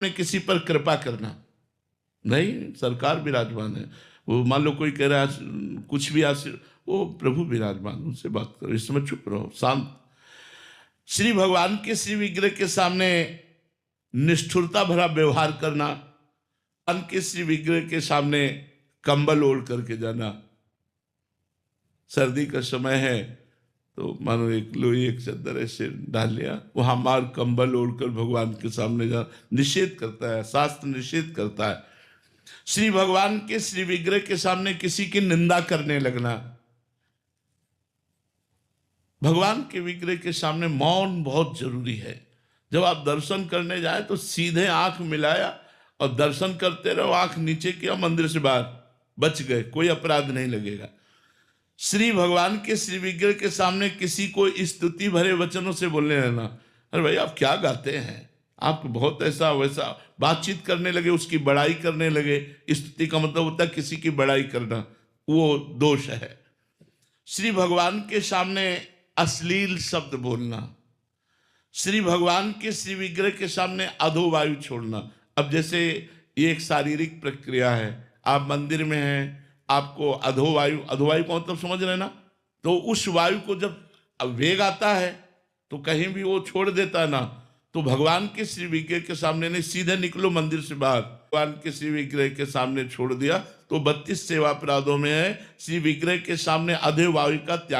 में किसी पर कृपा करना नहीं, सरकार विराजमान है। वो मान लो कोई कह रहा है कुछ भी वो प्रभु विराजमान, उनसे बात करो, इस समय चुप रहो, शांत। श्री भगवान के श्री विग्रह के सामने निष्ठुरता भरा व्यवहार करना, भगवान के श्री विग्रह के सामने कंबल ओढ़ करके जाना। सर्दी का समय है तो मानो एक लोई एक चादर ऐसे डाल लिया, वहां मार कंबल ओढ़कर भगवान के सामने जा, निषेध करता है, शास्त्र निषेध करता है। श्री भगवान के श्री विग्रह के सामने किसी की निंदा करने लगना। भगवान के विग्रह के सामने मौन बहुत जरूरी है। जब आप दर्शन करने जाए तो सीधे आंख मिलाया और दर्शन करते रहो, आंख नीचे किया, मंदिर से बाहर, बच गए, कोई अपराध नहीं लगेगा। श्री भगवान के श्री विग्रह के सामने किसी को स्तुति भरे वचनों से बोलने रहना। अरे भाई आप क्या गाते हैं, आप बहुत ऐसा वैसा बातचीत करने लगे, उसकी बड़ाई करने लगे। स्तुति का मतलब होता है किसी की बड़ाई करना, वो दोष है। श्री भगवान के सामने अश्लील शब्द बोलना, श्री भगवान के श्री विग्रह के सामने अधोवायु छोड़ना। अब जैसे ये एक शारीरिक प्रक्रिया है, आप मंदिर में हैं, आपको अधोवायु का मतलब समझ रहे ना, तो उस वायु को जब वेग आता है तो कहीं भी वो छोड़ देता है ना, तो भगवान के श्री विग्रह के सामने नहीं, सीधे निकलो मंदिर से बाहर। भगवान के श्री विग्रह के सामने छोड़ दिया तो 32 सेवा अपराधों में है श्री विग्रह के सामने अधोवायु का त्याग।